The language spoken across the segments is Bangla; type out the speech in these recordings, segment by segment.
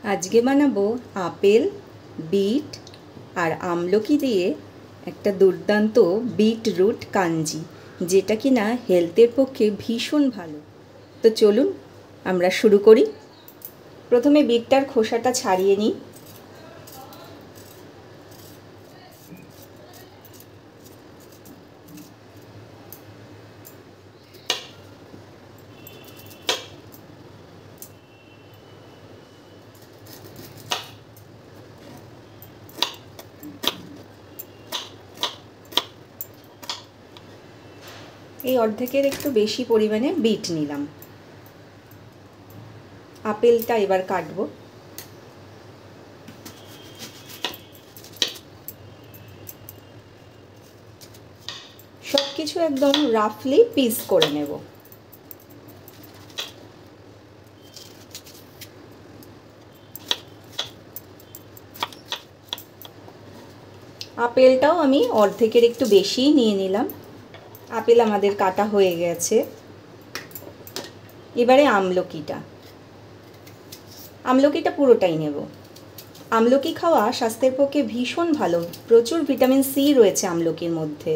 আজকে বানাবো আপেল, বিট আর আমলকি দিয়ে একটা দুর্দান্ত বিটরুট কাঞ্জি, যেটা কিনা হেলথের পক্ষে ভীষণ ভালো। তো চলুন আমরা শুরু করি। প্রথমে বিটটার খোসাটা ছাড়িয়ে নিই। এই অর্ধেকের একটু বেশি পরিমাণে বিট নিলাম। আপেলটা এবার কাটবো। সব কিছু একদম রাফলি পিস করে নেব। আপেলটাও আমি অর্ধেকের একটু বেশিই নিয়ে নিলাম। আপেল আমাদের কাটা হয়ে গেছে। এবারে আমলকিটা পুরোটাই নেব। আমলকি খাওয়া স্বাস্থ্যের পক্ষে ভীষণ ভালো, প্রচুর ভিটামিন সি রয়েছে আমলকির মধ্যে।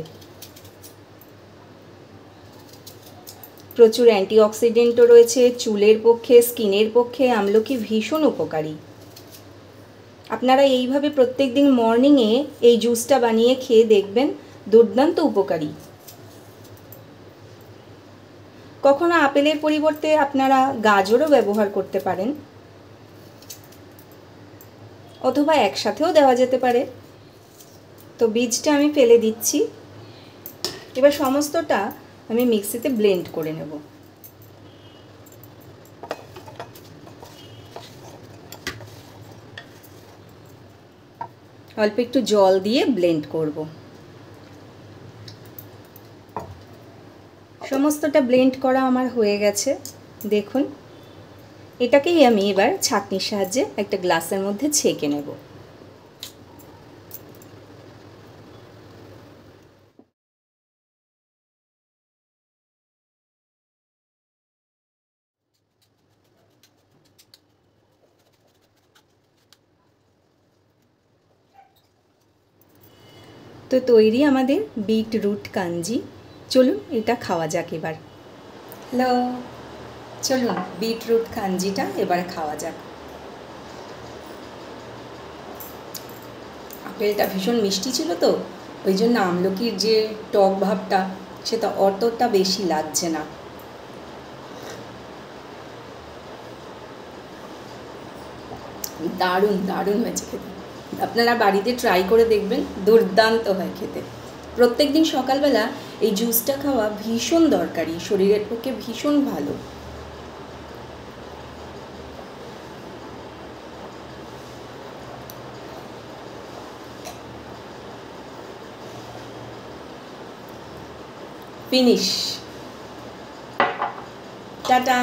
প্রচুর অ্যান্টিঅক্সিডেন্টও রয়েছে, চুলের পক্ষে, স্কিনের পক্ষে আমলকি ভীষণ উপকারী। আপনারা এইভাবে প্রত্যেকদিন মর্নিংয়ে এই জুসটা বানিয়ে খেয়ে দেখবেন, দুর্দান্ত উপকারী। কখনো আপেলের পরিবর্তে আপনারা গাজরও ব্যবহার করতে পারেন, অথবা একসাথেও দেওয়া যেতে পারে। তো বীজটা আমি ফেলে দিচ্ছি। এবার সমস্তটা আমি মিক্সিতে ব্লেন্ড করে নেব। অল্প একটু জল দিয়ে ব্লেন্ড করব। সমস্তটা ব্লেন্ড করা আমার হয়ে গেছে, দেখুন। এটাকেই আমি এবার ছাঁকনির সাহায্যে একটা গ্লাসের মধ্যে ছেঁকে নেব। তো তৈরি আমাদের বিটরুট কাঞ্জি। চলুন এটা খাওয়া যাক এবার। হ্যালো, চলুন বিটরুট কাঞ্জিটা এবার খাওয়া যাক। আপেলটা ভীষণ মিষ্টি ছিল, তো ওই জন্য আমলকির যে টক ভাবটা সেটা অতটা বেশি লাগছে না। দারুণ দারুণ হয়েছে খেতে। আপনারা বাড়িতে ট্রাই করে দেখবেন, দুর্দান্ত হয় খেতে। প্রত্যেক দিন সকালবেলা এই জুসটা খাওয়া ভীষণ দরকারি, শরীরের পক্ষে ভীষণ ভালো। ফিনিশ। টাটা।